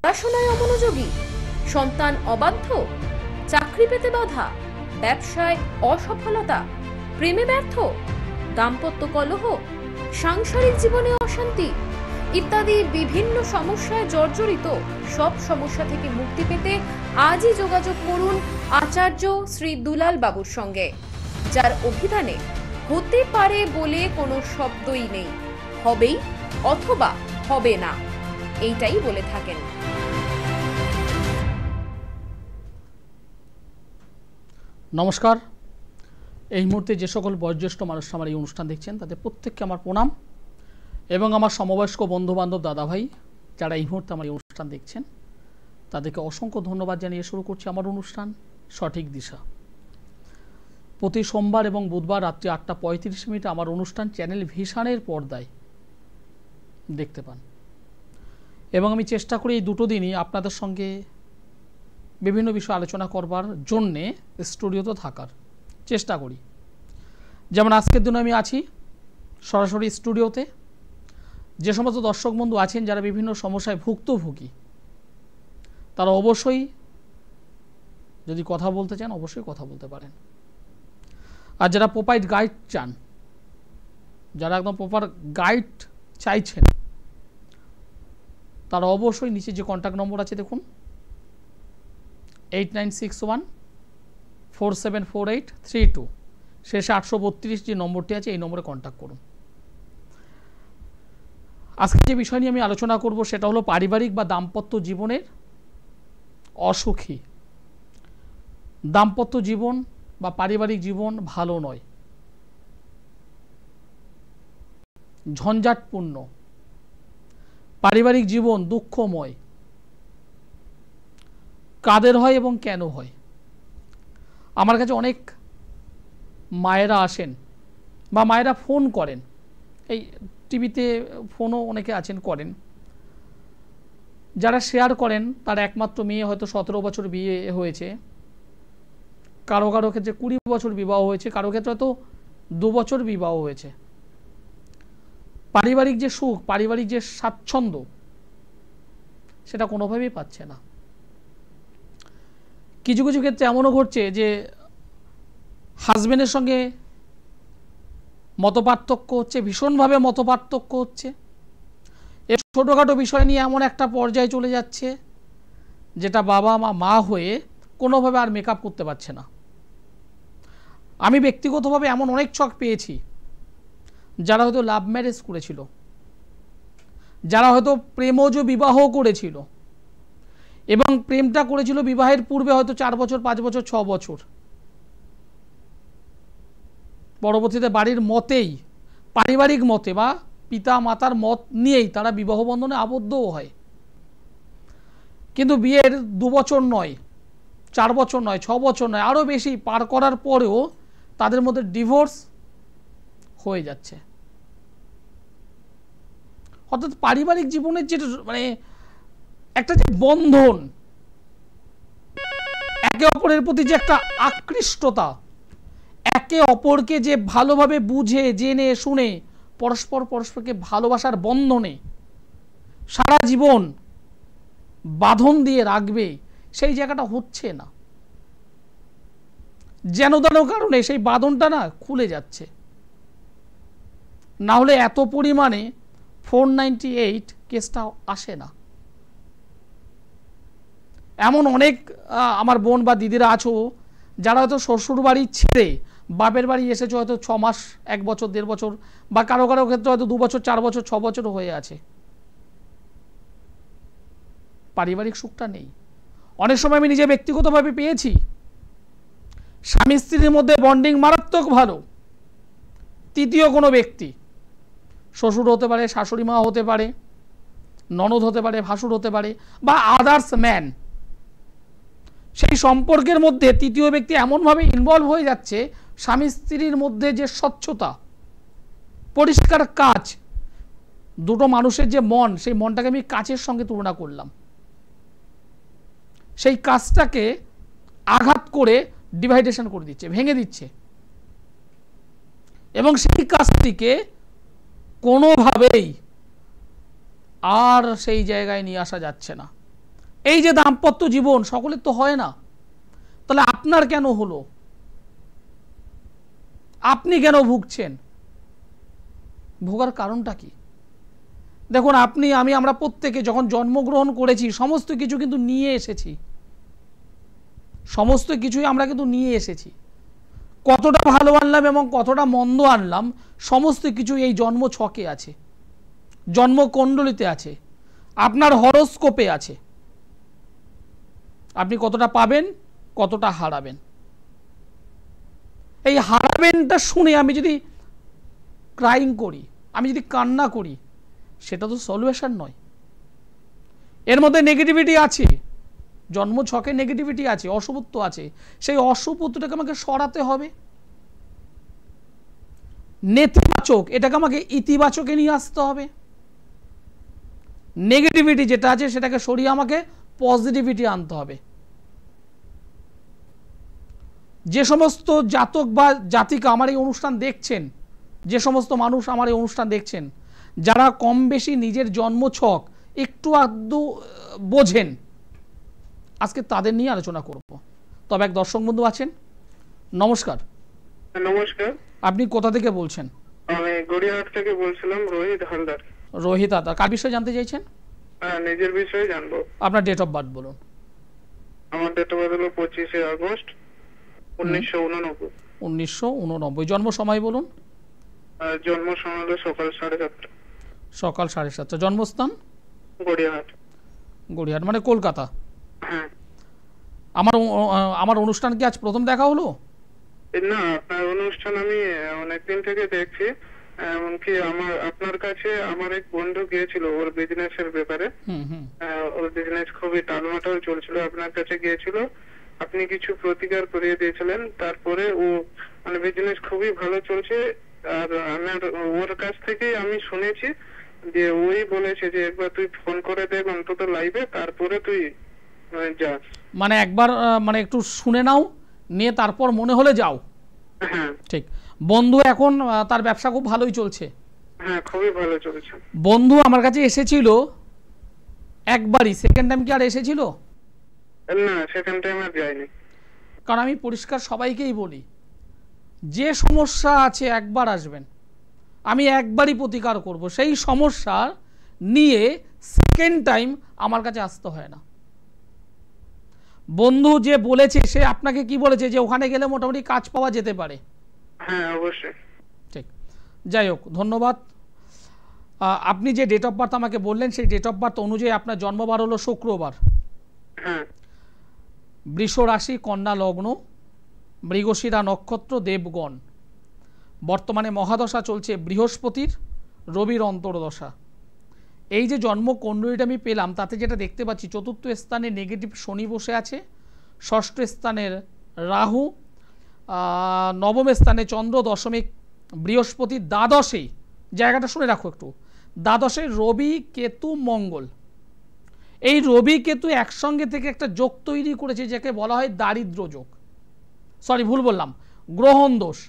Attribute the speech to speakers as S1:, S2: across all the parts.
S1: পড়াশোনায় অমনোযোগী, সন্তান অবাধ্য, চাকরি পেতে বাধা, ব্যবসায় অসফলতা, প্রেমে ব্যর্থ, দাম্পত্য কলহ, সাংসারিক জীবনে অশান্তি ইত্যাদি বিভিন্ন সমস্যায় জর্জরিত সব সমস্যা থেকে মুক্তি পেতে আজই যোগাযোগ করুন আচার্য শ্রী দুলাল বাবুর সঙ্গে, যার অভিধানে হতে পারে বলে কোনো শব্দই নেই, হবেই অথবা হবে না, এইটাই বলে থাকেন।
S2: নমস্কার। এই মুহূর্তে যে সকল বয়োজ্যেষ্ঠ মানুষরা আমার এই অনুষ্ঠান দেখছেন তাদের প্রত্যেককে আমার প্রণাম এবং আমার সমবয়স্ক বন্ধুবান্ধব দাদাভাই যারা এই মুহূর্তে আমার এই অনুষ্ঠান দেখছেন তাদেরকে অসংখ্য ধন্যবাদ জানিয়ে শুরু করছি আমার অনুষ্ঠান সঠিক দিশা। প্রতি সোমবার এবং বুধবার রাত্রি 8:35 আমার অনুষ্ঠান চ্যানেল ভিশনের পর্দায় দেখতে পান এবং আমি চেষ্টা করি এই দুটো দিনই আপনাদের সঙ্গে বিভিন্ন বিষয় আলোচনা করবার জন্যে স্টুডিওতে থাকার চেষ্টা করি। যেমন আজকের দিনে আমি আছি সরাসরি স্টুডিওতে। যে সমস্ত দর্শক বন্ধু আছেন যারা বিভিন্ন সমস্যায় ভুক্তভোগী তারা অবশ্যই যদি কথা বলতে চান অবশ্যই কথা বলতে পারেন। আর যারা প্রপার গাইড চান, যারা একদম প্রপার গাইড চাইছেন তারা অবশ্যই নিচে যে কন্ট্যাক্ট নম্বর আছে দেখুন 8961474832 শেষে 832 যে নম্বরটি আছে এই নম্বরে কন্ট্যাক্ট করুন। আজকে যে বিষয় নিয়ে আমি আলোচনা করব সেটা হলো পারিবারিক বা দাম্পত্য জীবনের অসুখী। দাম্পত্য জীবন বা পারিবারিক জীবন ভালো নয়, ঝঞ্ঝাটপূর্ণ। পারিবারিক জীবন দুঃখময়। কাদের হয় এবং কেন হয়? আমার কাছে অনেক মায়েরা আসেন বা মায়েরা ফোন করেন, এই টিভিতে ফোনও অনেকে আছেন করেন, যারা শেয়ার করেন তার একমাত্র মেয়ে হয়তো 17 বছর বিয়ে হয়েছে, কারো কারো ক্ষেত্রে 20 বছর বিবাহ হয়েছে, কারো ক্ষেত্রে হয়তো 2 বছর বিবাহ হয়েছে। পারিবারিক যে সুখ, পারিবারিক যে স্বাচ্ছন্দ্য সেটা কোনোভাবেই পাচ্ছে না। কিছু কিছু ক্ষেত্রে এমনও ঘটছে যে হাজবেন্ডের সঙ্গে মতপার্থক্য হচ্ছে, ভীষণভাবে মতপার্থক্য হচ্ছে। এর ছোটোখাটো বিষয় নিয়ে এমন একটা পর্যায়ে চলে যাচ্ছে যেটা বাবা মা হয়ে কোনোভাবে আর মেকআপ করতে পারছে না। আমি ব্যক্তিগতভাবে এমন অনেক ছক পেয়েছি যারা হয়তো লাভ ম্যারেজ করেছিল, যারা হয়তো প্রেমজ বিবাহ করেছিল এবং প্রেমটা করেছিল বিবাহের পূর্বে হয়তো 4 বছর 5 বছর 6 বছর, পরবর্তীতে বাড়ির মতেই পারিবারিক মতে বা পিতা মাতার মত নিয়েই তারা বিবাহ বন্ধনে আবদ্ধও হয়। কিন্তু বিয়ের 2 বছর নয়, 4 বছর নয়, 6 বছর নয়, আরও বেশি পার করার পরেও তাদের মধ্যে ডিভোর্স হয়ে যাচ্ছে। অর্থাৎ পারিবারিক জীবনের যে মানে একটা যে বন্ধন, একে অপরের প্রতি যে একটা আকৃষ্টতা, একে অপরকে যে ভালোভাবে বুঝে জেনে শুনে পরস্পরকে ভালোবাসার বন্ধনে সারা জীবন বাঁধন দিয়ে রাখবে, সেই জায়গাটা হচ্ছে না। যেন তেন কারণে সেই বাঁধনটা না খুলে যাচ্ছে। না হলে এত পরিমাণে 498 কেসটা আসে না। এমন অনেক আমার বোন বা দিদিরা আছো যারা হয়তো শ্বশুর বাড়ি ছেড়ে বাপের বাড়ি এসেছে হয়তো 6 মাস, 1 বছর, 1.5 বছর বা কারো কারো ক্ষেত্রে হয়তো 2 বছর, 4 বছর, 6 বছরও হয়ে আছে। পারিবারিক সুখটা নেই। অনেক সময় আমি নিজে ব্যক্তিগতভাবে পেয়েছি স্বামী স্ত্রীর মধ্যে বন্ডিং মারাত্মক ভালো, তৃতীয় কোনো ব্যক্তি, শ্বশুর হতে পারে, শাশুড়ি মা হতে পারে, ননদ হতে পারে, ভাসুর হতে পারে বা আদার্স ম্যান, সেই সম্পর্কের মধ্যে তৃতীয় ব্যক্তি এমনভাবে ইনভলভ হয়ে যাচ্ছে স্বামী স্ত্রীর মধ্যে যে স্বচ্ছতা, পরিষ্কার কাজ, দুটো মানুষের যে মন, সেই মনটাকে আমি কাচের সঙ্গে তুলনা করলাম। সেই কাজটাকে আঘাত করে ডিভাইডেশন করে দিচ্ছে, ভেঙে দিচ্ছে এবং সেই কাজটিকে কোনোভাবেই আর সেই জায়গায় নিয়ে আসা যাচ্ছে না। এই যে দাম্পত্য জীবন সকলের তো হয় না, তাহলে আপনার কেন হলো? আপনি কেন ভুগছেন? ভোগার কারণটা কি? দেখুন, আপনি আমি আমরা প্রত্যেকে যখন জন্মগ্রহণ করেছি সমস্ত কিছু কিন্তু নিয়ে এসেছি, সমস্ত কিছুই আমরা কিন্তু নিয়ে এসেছি। কতটা ভালো আনলাম এবং কতটা মন্দ আনলাম সমস্ত কিছু এই জন্ম ছকে আছে, জন্মকুণ্ডলিতে আছে, আপনার হরোস্কোপে আছে। আপনি কতটা পাবেন, কতটা হারাবেন। এই হারাবেনটা শুনে আমি যদি ক্রাইং করি, আমি যদি কান্না করি, সেটা তো সলিউশন নয়। এর মধ্যে নেগেটিভিটি আছে, জন্ম ছকে নেগেটিভিটি আছে, অশুভত্ব আছে। সেই অশুভত্বটাকে আমাকে সরাতে হবে। নেতিবাচক এটাকে আমাকে ইতিবাচকে নিয়ে আসতে হবে। নেগেটিভিটি যেটা আছে সেটাকে সরিয়ে আমাকে পজিটিভিটি আনতে হবে। যে সমস্ত জাতক বা জাতিকা আমার এই অনুষ্ঠান দেখছেন, যে সমস্ত মানুষ আমার এই অনুষ্ঠান দেখছেন, যারা কম বেশি নিজের জন্মছক একটু আধটু বোঝেন, আজকে তাদের নিয়ে আলোচনা করব। তবে এক দর্শক বন্ধু আছেন। নমস্কার।
S3: নমস্কার।
S2: আপনি কোথা থেকে বলছেন?
S3: আমি গড়িয়াহাট থেকে বলছিলাম, রোহিত হালদার।
S2: রোহিত হালদার, কার বিষয়ে জানতে চাইছেন?
S3: নিজের বিষয়ে জানবো।
S2: আপনার ডেট অফ বার্থ বলুন।
S3: আমার ডেট অফ বার্থ হলো 25শে আগস্ট 1989।
S2: 1989। জন্ম সময় বলুন।
S3: জন্ম সময় হলো সকাল 7:30।
S2: সকাল 7:30। জন্মস্থান?
S3: গড়িয়াহাট।
S2: গড়িয়াহাট মানে কলকাতা।
S3: হ্যাঁ।
S2: আমার অনুষ্ঠান কি আজ প্রথম দেখা হলো?
S3: না, আপনার অনুষ্ঠান আমি অনেকদিন থেকে দেখছি। এমনকি আপনার কাছে আমার এক বন্ধু গিয়েছিল ওর বিজনেসের ব্যাপারে। ওর বিজনেস খুবই টালমাটাল চলছিল, আপনার কাছে গিয়েছিল, আপনি কিছু প্রতিকার করিয়ে দিয়েছিলেন। তারপরে ও মানে বিজনেস খুবই ভালো চলছে। আর আমার ওর কাছ থেকে আমি শুনেছি যে ওই বলেছে যে একবার তুই ফোন করে দেখ অন্তত লাইভে, তারপরে তুই যা।
S2: মানে একবার মানে একটু শুনে নাও, নিয়ে তারপর মনে হলে যাও।
S3: হ্যাঁ
S2: ঠিক। বন্ধু এখন তার ব্যবসা খুব ভালোই চলছে।
S3: হ্যাঁ, খুবই ভালো চলছে।
S2: বন্ধু আমার কাছে এসেছিল একবারই, সেকেন্ড টাইম কি আর এসেছিল?
S3: না, সেকেন্ড টাইম আর যায়নি।
S2: কারণ আমি পরিষ্কার সবাইকেই বলি, যে সমস্যা আছে একবার আসবেন, আমি একবারই প্রতিকার করব। সেই সমস্যা নিয়ে সেকেন্ড টাইম আমার কাছে আসতে হয় না। বন্ধু যে বলেছে সে আপনাকে কি বলেছে যে ওখানে গেলে মোটামুটি কাজ পাওয়া যেতে পারে?
S3: হ্যাঁ, অবশ্যই।
S2: ঠিক। যাই হোক, ধন্যবাদ। আপনি যে ডেট অফ বার্থ আমাকে বললেন সেই ডেট অফ বার্থ অনুযায়ী আপনার জন্মবার হলো শুক্রবার।
S3: হ্যাঁ।
S2: বৃষ রাশি, কন্যা লগ্ন, মৃগশিরা নক্ষত্র, দেবগণ। বর্তমানে মহাদশা চলছে বৃহস্পতির, রবির অন্তর্দশা। এই যে জন্মকুণ্ডলীটা আমি পেলাম তাতে যেটা দেখতে পাচ্ছি, চতুর্থ স্থানে নেগেটিভ শনি বসে আছে, ষষ্ঠ স্থানের রাহু, নবম স্থানে চন্দ্র, দশমিক বৃহস্পতি, দ্বাদশে জায়গাটা শুনে রাখো একটু, দ্বাদশে রবি, কেতু, মঙ্গল। এই রবি কেতু একসঙ্গে থেকে একটা যোগ তৈরি করেছে যাকে বলা হয় দারিদ্র যোগ। সরি, ভুল বললাম, গ্রহণ দোষ।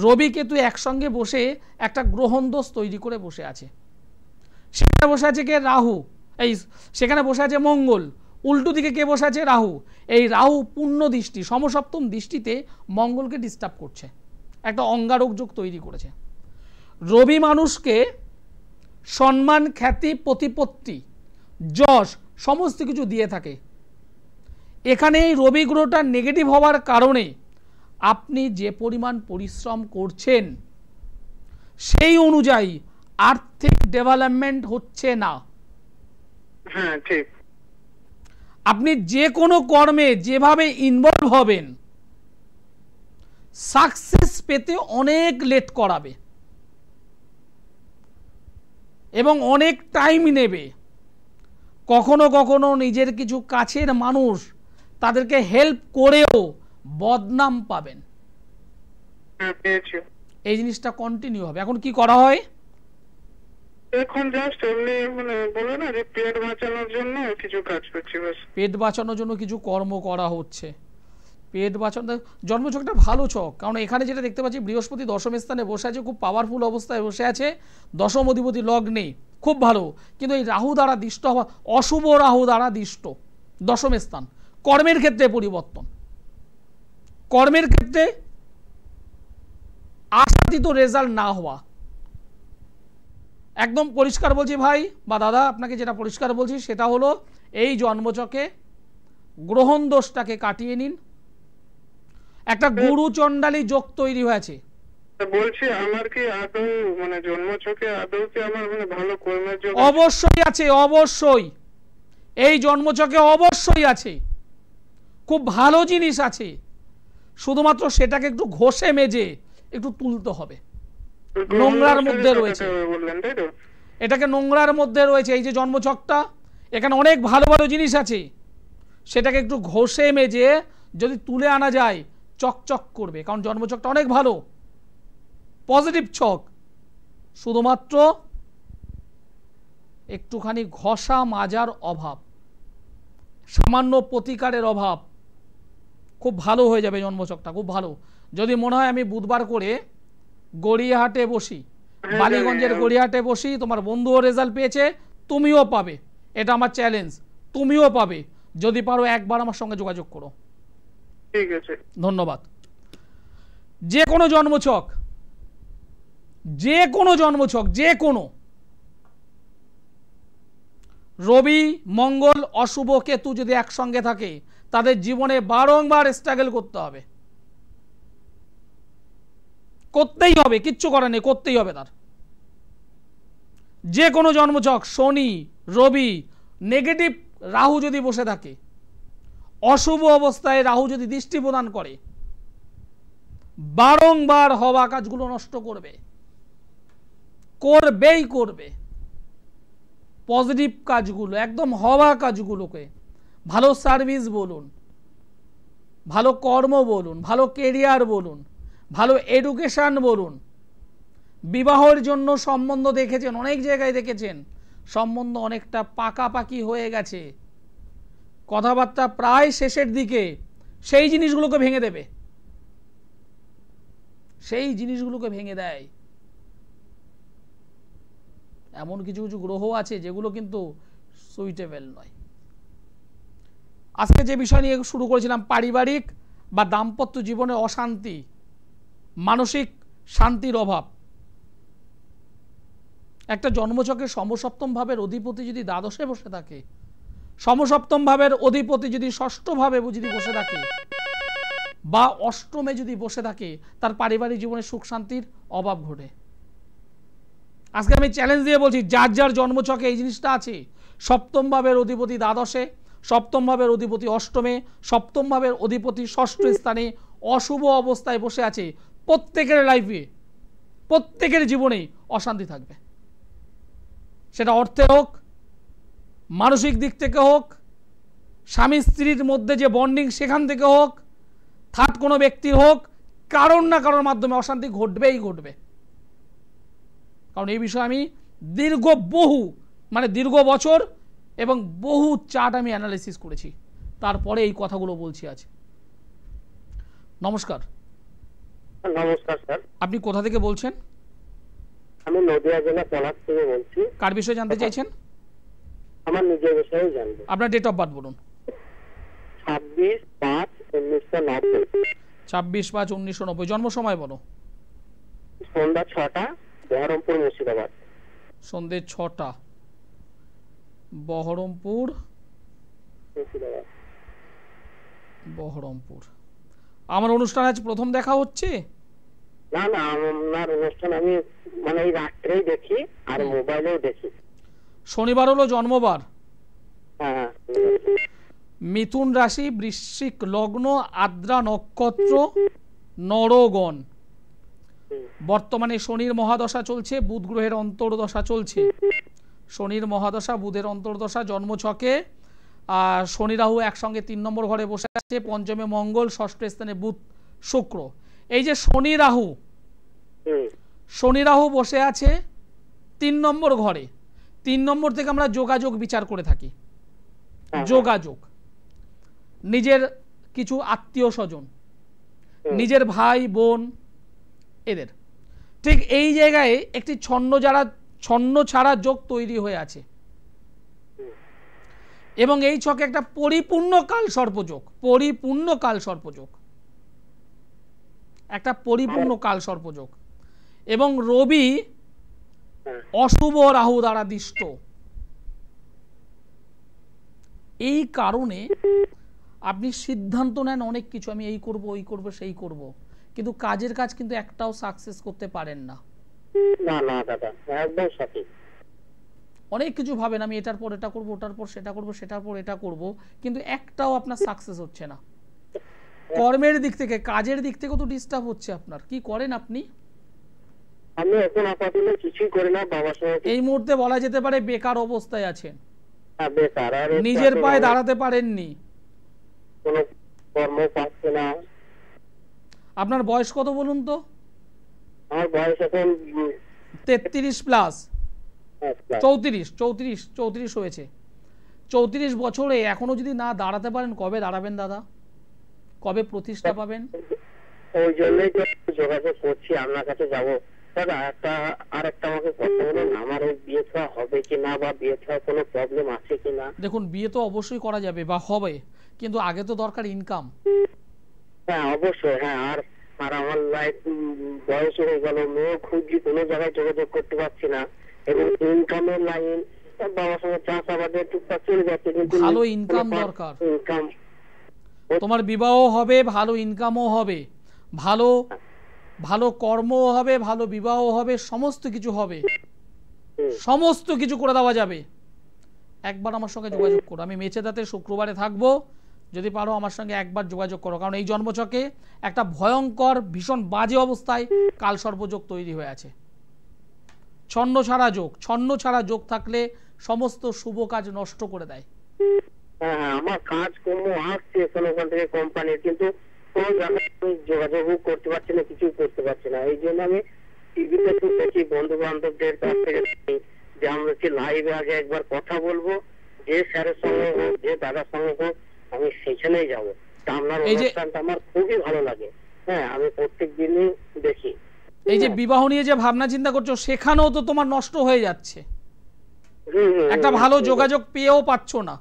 S2: রবি কেতু একসঙ্গে বসে একটা গ্রহণ দোষ তৈরি করে বসে আছে। সেখানে বসে আছে কে? রাহু। সেখানে বসে আছে মঙ্গল। উল্টো দিকে কে বসে আছে? রাহু। এই রাহু পূর্ণ দৃষ্টি, সমসপ্তম দৃষ্টিতে মঙ্গলকে ডিস্টার্ব করছে, একটা অঙ্গারক যোগ তৈরি করেছে। রবি মানুষকে সম্মান, খ্যাতি, প্রতিপত্তি, যশ সমস্ত কিছু দিয়ে থাকে। এখানে এই রবি গ্রহটা নেগেটিভ হওয়ার কারণে আপনি যে পরিমাণ পরিশ্রম করছেন সেই অনুযায়ী আর্থিক ডেভেলপমেন্ট হচ্ছে না।
S3: হ্যাঁ, ঠিক।
S2: আপনি যে কোনো কর্মে যেভাবে ইনভলভ হবেন সাকসেস পেতে অনেক লেট করাবে এবং অনেক টাইম নেবে। কখনো কখনো নিজের কিছু কাছের মানুষ তাদেরকে হেল্প করেও বদনাম পাবেন। এই জিনিসটা কন্টিনিউ হবে। এখন কি করা হয়?
S3: এখন জাস্ট এমনি মানে বলে না যে পেট বাঁচানোর জন্য কিছু কাজ করছি বাস।
S2: পেট বাঁচানোর জন্য কিছু কর্ম করা হচ্ছে। পেট বাঁচানো, জন্মছকটা ভালো ছক, কারণ এখানে যেটা দেখতে পাচ্ছি বৃহস্পতি দশম স্থানে বসে আছে, খুব পাওয়ারফুল অবস্থায় বসে আছে, দশম অধিপতি লগ্নে, খুব ভালো, কিন্তু এই রাহু দ্বারা দিষ্ট হওয়া, অশুভ রাহু দ্বারা দিষ্ট দশম স্থান, কর্মের ক্ষেত্রে পরিবর্তন, কর্মের ক্ষেত্রে আশাতীত রেজাল্ট না হওয়া। একদম পরিষ্কার বলছি ভাই বা দাদা, আপনাকে যেটা পরিষ্কার বলছি সেটা হলো এই জন্মচকে গ্রহণ দোষটাকে কাটিয়ে নিন। একটা গুরু চণ্ডালী যোগ তৈরি হয়েছে।
S3: বলছি আমার কি আদৌ মানে জন্মছকে আদৌ কি আমার মানে ভালো কর্মের যোগ?
S2: অবশ্যই আছে, অবশ্যই এই জন্মচকে অবশ্যই আছে, খুব ভালো জিনিস আছে, শুধুমাত্র সেটাকে একটু ঘষে মেজে একটু তুলতে হবে। নোংরার মধ্যে রয়েছে, এটাকে নোংরার মধ্যে রয়েছে। এই যে জন্মচকটা, এখানে অনেক ভালো ভালো জিনিস আছে, সেটাকে একটু ঘষে মেজে যদি তুলে আনা যায় চকচক করবে, কারণ জন্মচকটা অনেক ভালো, পজিটিভ ছক। শুধুমাত্র একটুখানি ঘষা মাজার অভাব, সামান্য প্রতিকারের অভাব, খুব ভালো হয়ে যাবে জন্মচকটা, খুব ভালো। যদি মনে হয় আমি বুধবার করে গড়িয়াহাটে বসি, বালিগঞ্জের গড়িয়াহাটে বসি, তোমার বন্ধুও রেজাল্ট পেয়েছে, তুমিও পাবে, এটা আমার চ্যালেঞ্জ, তুমিও পাবে। যদি পারো একবার আমার সঙ্গে যোগাযোগ করো।
S3: ঠিক আছে,
S2: ধন্যবাদ। যে কোনো জন্মছক, যে কোনো জন্মছক, যে কোনো রবি মঙ্গল অশুভ কেতু যদি একসঙ্গে থাকে, তাদের জীবনে বারংবার স্ট্রাগল করতে হবে, করতেই হবে, কিচ্ছু করার নেই, করতেই হবে তার। যে কোনো জন্মছক, শনি রবি নেগেটিভ রাহু যদি বসে থাকে, অশুভ অবস্থায় রাহু যদি দৃষ্টি প্রদান করে, বারংবার হওয়া কাজগুলো নষ্ট করবে, করবেই করবে। পজিটিভ কাজগুলো, একদম হওয়া কাজগুলোকে, ভালো সার্ভিস বলুন, ভালো কর্ম বলুন, ভালো কেরিয়ার বলুন, ভালো এডুকেশন বলুন, বিবাহের জন্য সম্বন্ধ দেখেছেন, অনেক জায়গায় দেখেছেন সম্বন্ধ অনেকটা পাকাপাকি হয়ে গেছে, কথাবার্তা প্রায় শেষের দিকে, সেই জিনিসগুলোকে ভেঙে দেবে, সেই জিনিসগুলোকে ভেঙে দেয়। এমন কিছু কিছু গ্রহ আছে যেগুলো কিন্তু সুইটেবল নয়। আজকে যে বিষয় নিয়ে শুরু করেছিলাম, পারিবারিক বা দাম্পত্য জীবনে অশান্তি, মানসিক শান্তির অভাব। একটা জন্মছকে সমসপ্তম ভাবের অধিপতি যদি দ্বাদশে বসে থাকে, সমসপ্তম ভাবের অধিপতি যদি ষষ্ঠ ভাবে যদি বসে থাকে বা অষ্টমে যদি বসে থাকে, তার পারিবারিক জীবনে সুখ শান্তির অভাব ঘটে। আজকে আমি চ্যালেঞ্জ দিয়ে বলছি, যার যার জন্মছকে এই জিনিসটা আছে, সপ্তম ভাবের অধিপতি দ্বাদশে, সপ্তম ভাবের অধিপতি অষ্টমে, সপ্তম ভাবের অধিপতি ষষ্ঠ স্থানে অশুভ অবস্থায় বসে আছে, প্রত্যেকের লাইফে, প্রত্যেকের জীবনে অশান্তি থাকবে। সেটা অর্থে হোক, মানসিক দিক থেকে হোক, স্বামী স্ত্রীর মধ্যে যে বন্ডিং সেখান থেকে হোক, থার্ড কোনো ব্যক্তির হোক, কারণ না কারোর মাধ্যমে অশান্তি ঘটবেই ঘটবে। কারণ এই বিষয়ে আমি দীর্ঘ বছর এবং বহু চার্ট আমি অ্যানালাইসিস করেছি, তারপরে এই কথাগুলো বলছি আজ। নমস্কার।
S4: নমস্কার স্যার,
S2: আপনি কোথা থেকে বলছেন?
S4: আমি নদিয়া জেলা পলাশ থেকে বলছি।
S2: কার বিষয়ে জানতে চাইছেন?
S4: আমার নিজের বিষয়ে জানবো।
S2: আপনার ডেট অফ বার্থ বলুন।
S4: 26/5/1990।
S2: 26/5/1990। জন্ম সময় বলো।
S4: সন্ধ্যা 6টা, বহরমপুর মুর্শিদাবাদ।
S2: সন্ধ্যে 6টা, বহরমপুর
S4: মুর্শিদাবাদ।
S2: বহরমপুর। আমার অনুষ্ঠান আজ প্রথম দেখা হচ্ছে?
S4: না না, আপনার অনুষ্ঠান আমি মানে এই রাত্রেই দেখি আর মোবাইলেও দেখি।
S2: শনিবার হলো জন্মবার।
S4: হ্যাঁ।
S2: মিথুন রাশি, বৃশ্চিক লগ্ন, আদ্রা নক্ষত্র, নরগণ। বর্তমানে শনির মহাদশা চলছে, বুধ গ্রহের অন্তর্দশা চলছে। শনির মহাদশা, বুধের অন্তর্দশা, জন্মছকে শনি রাহু একসঙ্গে 3 নম্বর ঘরে বসে আছে, পঞ্চমে মঙ্গল, ষষ্ঠ স্থানে বুধ শুক্র। এই যে শনি রাহু বসে আছে 3 নম্বর ঘরে, 3 নম্বর থেকে আমরা যোগাযোগ বিচার করে থাকি। যোগাযোগ, নিজের কিছু আত্মীয় স্বজন, নিজের ভাই বোন, এদের ঠিক এই জায়গায় একটি ছন্ন ছাড়া যোগ তৈরি হয়ে আছে এবং এই ছকে একটা পরিপূর্ণ কাল সর্পযোগ, পরিপূর্ণ কাল সর্পযোগ, একটা পরিপূর্ণ কাল সর্পযোগ এবং রবি অশুভ রাহু দ্বারা দিষ্ট। এই কারণে আপনি সিদ্ধান্ত নেন অনেক কিছু, আমি এই করব ওই করব সেই করব, কিন্তু কাজের কাজ কিন্তু একটাও সাকসেস করতে পারেন না।
S4: না না দাদা, একদম সঠিক।
S2: অনেক কিছু ভাবেন আমি এটার পর এটা করব, ওটার পর সেটা করব, সেটার পর এটা করব, কিন্তু একটাও আপনার সাকসেস হচ্ছে না। কর্মের দিক থেকে, কাজের দিক থেকেও তো ডিস্টার্ব হচ্ছে আপনার। কি করেন আপনি?
S4: আমি এখন আপাতত কিছুই করি না, বাবার সঙ্গে।
S2: এই মুহূর্তে বলা যেতে পারে বেকার অবস্থায় আছেন,
S4: বেকার, আর
S2: নিজের পায়ে দাঁড়াতে পারেননি,
S4: কোনো কর্ম পাচ্ছে না।
S2: আপনার বয়স কত বলুন তো?
S4: আমার বয়স এখন
S2: 33 প্লাস, 34 হয়েছে। 34 বছরে এখনো যদি না দাঁড়াতে পারেন, কবে দাঁড়াবেন দাদা? কবে প্রতিষ্ঠা পাবেন?
S4: ওই জন্যই তো যোগাযোগ করছি, আপনার কাছে যাব। দাদা আরেকটা আমাকে কথা বলুন, আমার এই বিয়ে থা হবে কি না, বা বিয়ে থা কোনো প্রবলেম আছে কি না?
S2: দেখুন, বিয়ে তো অবশ্যই করা যাবে বা হবে, কিন্তু আগে তো দরকার ইনকাম।
S4: হ্যাঁ অবশ্যই, হ্যাঁ। আর আমার লাইফ বয়স হয়ে গেল, মেয়ে খুঁজছি, কোনো জায়গায় যোগাযোগ করতে পারছি না, এবং ইনকামের লাইন বাবার সঙ্গে চাষাবাদে টুকটাক চলে যাচ্ছে, কিন্তু
S2: ভালো ইনকাম দরকার।
S4: ইনকাম,
S2: তোমার বিবাহ হবে, ভালো ইনকামও হবে, ভালো ভালো কর্মও হবে, ভালো বিবাহ হবে, সমস্ত কিছু হবে, সমস্ত কিছু করে দেওয়া যাবে। একবার আমার সঙ্গে যোগাযোগ করো, আমি মেচেদাতে শুক্রবারে থাকবো, যদি পারো আমার সঙ্গে একবার যোগাযোগ করো। কারণ এই জন্মছকে একটা ভয়ঙ্কর ভীষণ বাজে অবস্থায় কাল সর্পযোগ তৈরি হয়ে আছে। ছন্ন ছাড়া যোগ, ছন্ন ছাড়া যোগ থাকলে সমস্ত শুভ কাজ নষ্ট করে দেয়।
S4: হ্যাঁ আমার কাজ কর্ম আসছে ওখান থেকে কোম্পানির, কিন্তু কোনো জায়গায় যোগাযোগ করতে পারছি না, কিছু করতে পারছি না। এই জন্য আমি টিভিতে শুনতেছি, বন্ধু বান্ধবদের কাছ থেকে যে আমরা কি লাইভে আগে একবার কথা বলবো, যে স্যারের সঙ্গে হোক, যে দাদার সঙ্গে হোক, আমি সেখানেই যাবো। আপনার অনুষ্ঠানটা আমার খুবই ভালো লাগে। হ্যাঁ, আমি প্রত্যেক দিনই দেখি।
S2: এই যে বিবাহ নিয়ে যে ভাবনা চিন্তা করছো, সেখানেও তো তোমার নষ্ট হয়ে যাচ্ছে, একটা ভালো যোগাযোগ পেয়েও পাচ্ছ না।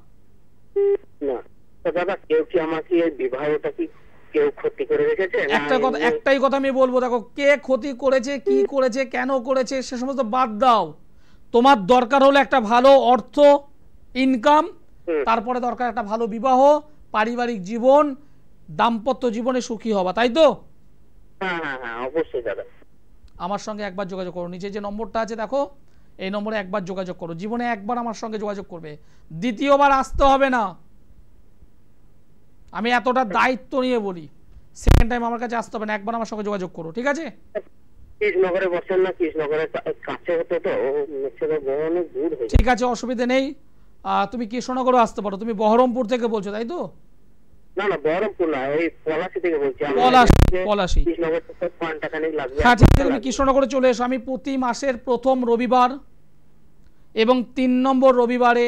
S4: না তো দাদা, কেউ কি আমাকে এই বিবাহটা কি কেউ ক্ষতি করে রেখেছে?
S2: একটাই কথা আমি বলবো, দেখো, কে ক্ষতি করেছে, কি করেছে, কেন করেছে, সে সমস্ত বাদ দাও। তোমার দরকার হলো একটা ভালো অর্থ ইনকাম, তারপরে দরকার একটা ভালো বিবাহ, পারিবারিক জীবন, দাম্পত্য জীবনে সুখী হবা, তাই তো?
S4: হ্যাঁ হ্যাঁ হ্যাঁ অবশ্যই দাদা।
S2: আমার সঙ্গে একবার যোগাযোগ করো, নিচে যে নম্বরটা আছে দেখো, এই নম্বরে একবার যোগাযোগ করো। জীবনে একবার আমার সঙ্গে যোগাযোগ করবে, দ্বিতীয়বার আসতে হবে না। আমি এতটা দায়িত্ব নিয়ে বলি, সেকেন্ড টাইম আমার কাছে আসতে হবে না, একবার আমার সঙ্গে যোগাযোগ করো, ঠিক আছে?
S4: কৃষ্ণনগরে বসেন না? কৃষ্ণনগরের কাছে হতো তো, অনেক দূর হয়ে।
S2: ঠিক আছে, অসুবিধা নেই। তুমি কৃষ্ণনগরও আসতে পারো। তুমি বহরমপুর থেকে বলছো, তাই তো?
S4: না না, বহরমপুর না, ওই পলাশী থেকে বলছি।
S2: পলাশী।
S4: কৃষ্ণনগর থেকে 5 টাকা লাগবে।
S2: হ্যাঁ ঠিক আছে, তুমি কৃষ্ণনগরে চলে এসো। আমি প্রতি মাসের প্রথম রবিবার এবং 3 নম্বর রবিবারে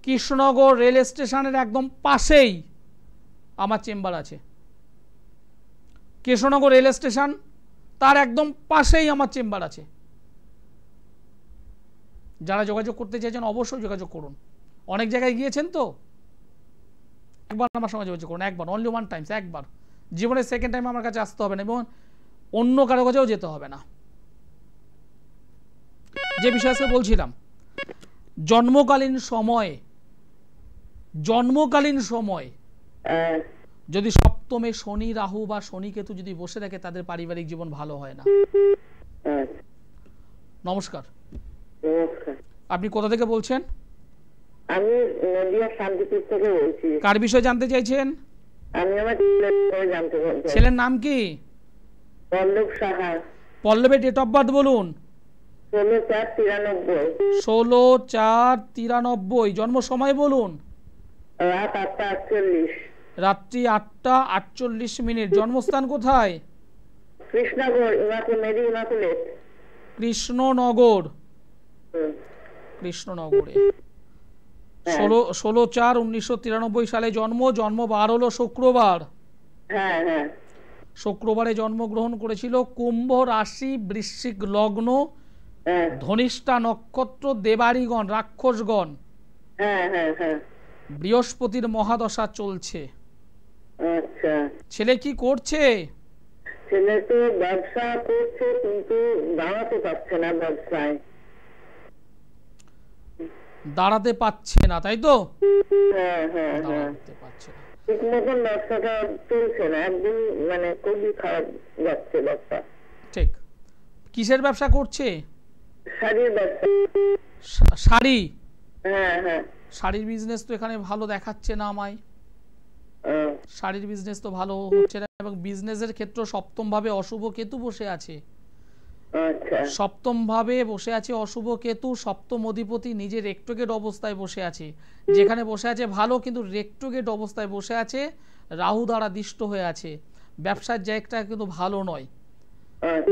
S2: কৃষ্ণনগর রেল স্টেশনের একদম পাশেই আমার চেম্বার আছে। কৃষ্ণনগর রেল স্টেশন, তার একদম পাশেই আমার চেম্বার আছে। যারা যোগাযোগ করতে চাইছেন অবশ্যই যোগাযোগ করুন। অনেক জায়গায় গিয়েছেন তো, একবার আমার সঙ্গে যোগাযোগ করুন, একবার, অনলি ওয়ান টাইমস, একবার। জীবনের সেকেন্ড টাইম আমার কাছে আসতে হবে না এবং অন্য কারো কাছেও যেতে হবে না। যে বিষয়ে বলছিলাম, জন্মকালীন সময় যদি সপ্তমে শনি রাহু বা শনি কেতু যদি বসে থাকে, তাদের পারিবারিক জীবন ভালো হয় না। নমস্কার, আপনি কোথা থেকে বলছেন?
S4: আমি নদিয়া শান্তিপুর থেকে বলছি।
S2: কার বিষয়ে জানতে চাইছেন?
S4: আমি আমার ছেলের বিষয়ে জানতে চাইছি।
S2: ছেলের নাম কি?
S4: পল্লব সাহা।
S2: পল্লবের ডেট অফ বার্থ বলুন।
S4: 16/4/93।
S2: 16/4/93। জন্ম সময় বলুন।
S4: রাত 8:48।
S2: রাত্রি 8:48। জন্মস্থান কোথায়?
S4: কৃষ্ণনগর, ইমাকুলেট।
S2: কৃষ্ণনগর, কৃষ্ণনগরে। 16/4/1993 সালে জন্ম বার হলো শুক্রবার।
S4: হ্যাঁ হ্যাঁ,
S2: শুক্রবারে জন্মগ্রহণ করেছিল। কুম্ভ রাশি, বৃশ্চিক লগ্ন,
S4: হ্যাঁ
S2: ধনিষ্ঠা নক্ষত্র, দেবাড়িগণ, রাক্ষসগণ,
S4: হ্যাঁ হ্যাঁ হ্যাঁ।
S2: বৃহস্পতির মহাদশা চলছে।
S4: আচ্ছা,
S2: ছেলে কি করছে?
S4: ছেলে তো ব্যবসা করছে কিন্তু দাঁড়াতে পারছে না ব্যবসায়।
S2: দাঁড়াতে পারছে না, তাই তো?
S4: হ্যাঁ হ্যাঁ হ্যাঁ,
S2: দাঁড়াতে পারছে না।
S4: ঠিক মতন ব্যবসাটা চলছে না, একদম মানে খুবই খারাপ যাচ্ছে ব্যবসা।
S2: ঠিক। কিসের ব্যবসা করছে?
S4: শাড়ির ব্যবসা।
S2: শাড়ি?
S4: হ্যাঁ হ্যাঁ।
S2: শাড়ির বিজনেস তো এখানে ভালো দেখাচ্ছে না আমায়।
S4: আহ,
S2: শাড়ির বিজনেস তো ভালো হচ্ছে না, এবং বিজনেসের ক্ষেত্রে সপ্তম ভাবে অশুভ কেতু বসে আছে।
S4: আচ্ছা
S2: সপ্তম ভাবে বসে আছে অশুভ কেতু, সপ্তম অধিপতি নিজে রেক্টোগেট অবস্থায় বসে আছে। যেখানে বসে আছে ভালো, কিন্তু রেক্টোগেট অবস্থায় বসে আছে, রাহু দ্বারা দিষ্ট হয়ে আছে। ব্যবসার জায়গাটা কিন্তু ভালো নয়,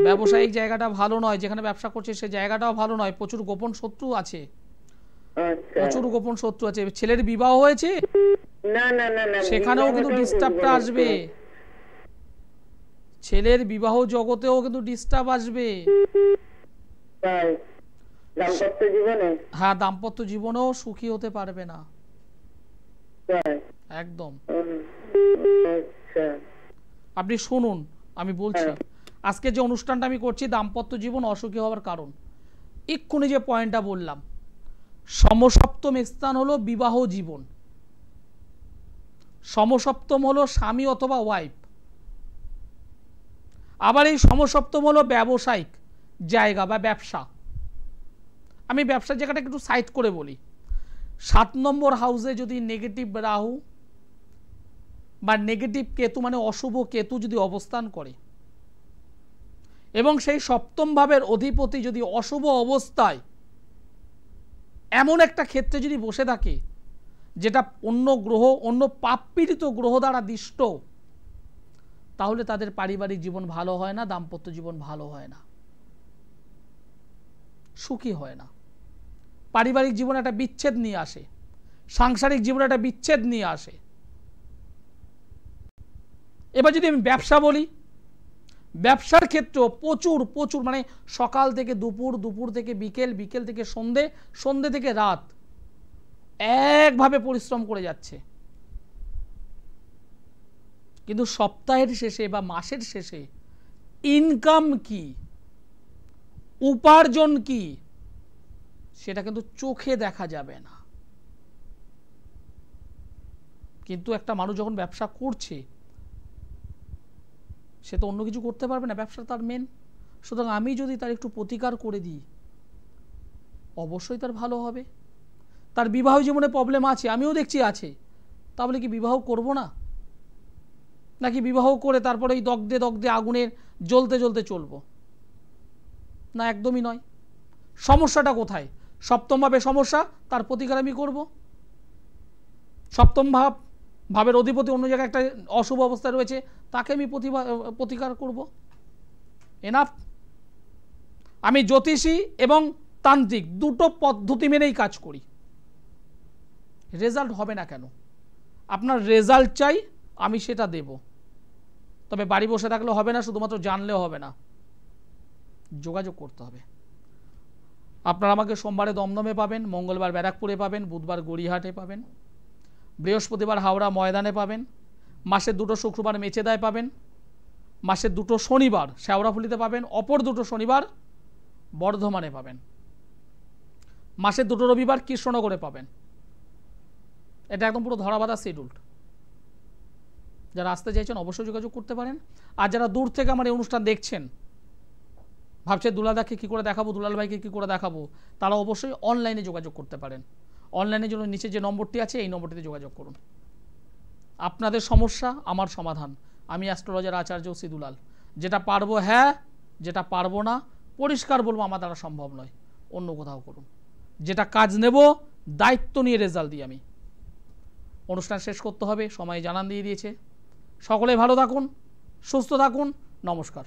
S2: ব্যবসায়িক জায়গাটা ভালো নয়। যেখানে ব্যবসা করছে সে জায়গাটাও ভালো নয়, প্রচুর গোপন শত্রু আছে,
S4: আচ্ছা।
S2: প্রচুর গোপন শত্রু আছে। ছেলের বিবাহ হয়েছে,
S4: না না না না,
S2: সেখানেও কিন্তু ডিস্টার্বটা আসবে। ছেলের বিবাহ জগতেও কিন্তু ডিস্টার্ব আসবে।
S4: তাই দাম্পত্য জীবনে?
S2: হ্যাঁ, দাম্পত্য জীবনেও সুখী হতে পারবে না
S4: তাই
S2: একদম।
S4: আচ্ছা
S2: আপনি শুনুন, আমি বলছি, আজকে যে অনুষ্ঠানটা আমি করছি দাম্পত্য জীবন অসুখী হওয়ার কারণ, এক্ষুনি যে পয়েন্টটা বললাম, সমসপ্তম স্থান হলো বিবাহ জীবন, সমসপ্তম হলো স্বামী অথবা ওয়াইফ, আবার এই সমসপ্তম হলো ব্যবসায়িক জায়গা বা ব্যবসা। আমি ব্যবসার জায়গাটা একটু সাইড করে বলি। 7 নম্বর হাউসে যদি নেগেটিভ রাহু বা নেগেটিভ কেতু মানে অশুভ কেতু যদি অবস্থান করে, এবং সেই সপ্তম ভাবের অধিপতি যদি অশুভ অবস্থায় এমন একটা ক্ষেত্রে যদি বসে থাকে যেটা অন্য গ্রহ, অন্য পাপপীড়িত গ্রহ দ্বারা দিষ্ট, তাহলে তাদের পারিবারিক জীবন ভালো হয় না, দাম্পত্য জীবন ভালো হয় না, সুখী হয় না। পারিবারিক জীবনে একটা বিচ্ছেদ নিয়ে আসে, সাংসারিক জীবনে একটা বিচ্ছেদ নিয়ে আসে। এবার যদি আমি ব্যবসা বলি, ব্যবসার ক্ষেত্রেও প্রচুর প্রচুর মানে সকাল থেকে দুপুর, দুপুর থেকে বিকেল, বিকেল থেকে সন্ধে, সন্ধে থেকে রাত একভাবে পরিশ্রম করে যাচ্ছে, কিন্তু সপ্তাহের শেষে বা মাসের শেষে ইনকাম কি, উপার্জন কি, সেটা কিন্তু চোখে দেখা যাবে না। কিন্তু একটা মানুষ যখন ব্যবসা করছে সে তো অন্য কিছু করতে পারবে না, ব্যবসা তার মেন। সুতরাং আমি যদি তার একটু প্রতিকার করে দিই, অবশ্যই তার ভালো হবে। তার বিবাহ জীবনে প্রবলেম আছে, আমিও দেখছি আছে, তাহলে কি বিবাহ করব না? নাকি বিবাহ করে তারপরে এই দগ্ধে দগ্ধে আগুনের জ্বলতে জ্বলতে চলবো? না, একদমই নয়। সমস্যাটা কোথায়? সপ্তম ভাবে সমস্যা, তার প্রতিকার আমি করব। সপ্তম ভাবের অধিপতি অন্য জায়গায় একটা অশুভ অবস্থায় রয়েছে, তাকে আমি প্রতিকার করব। এনাফ। আমি জ্যোতিষী এবং তান্ত্রিক দুটো পদ্ধতি মেনেই কাজ করি। রেজাল্ট হবে না কেন? আপনার রেজাল্ট চাই, আমি সেটা দেব। তবে বাড়ি বসে থাকলে হবে না, শুধুমাত্র জানলেও হবে না, যোগাযোগ করতে হবে। আপনারা আমাকে সোমবারে দমদমে পাবেন, মঙ্গলবার ব্যারাকপুরে পাবেন, বুধবার গড়িয়াহাটে পাবেন, বৃহস্পতিবার হাওড়া ময়দানে পাবেন, মাসের 2 শুক্রবার মেচেদায় পাবেন, মাসের 2 শনিবার শেওড়াফুলিতে পাবেন, অপর 2 শনিবার বর্ধমানে পাবেন, মাসের 2 রবিবার কৃষ্ণনগরে পাবেন। এটা একদম পুরো ধরাবাঁধা শিডিউল। যারা আসতে চাইছেন অবশ্যই যোগাযোগ করতে পারেন। আর যারা দূর থেকে আমার এই অনুষ্ঠান দেখছেন, ভাবছে দুলাদাকে কী করে দেখাবো, দুলাল ভাইকে কী করে দেখাবো, তারা অবশ্যই অনলাইনে যোগাযোগ করতে পারেন। অনলাইনের জন্য নিচে যে নম্বরটি আছে এই নম্বরটিতে যোগাযোগ করুন। আপনাদের সমস্যা আমার সমাধান। আমি অ্যাস্ট্রোলজার আচার্য শ্রী দুলাল। যেটা পারবো হ্যাঁ, যেটা পারবো না পরিষ্কার বলবো আমার দ্বারা সম্ভব নয়, অন্য কোথাও করুন। যেটা কাজ নেব দায়িত্ব নিয়ে রেজাল্ট দিই আমি। অনুষ্ঠান শেষ করতে হবে, সময় জানান দিয়ে দিয়েছে। সকলে ভালো থাকুন, সুস্থ থাকুন, নমস্কার।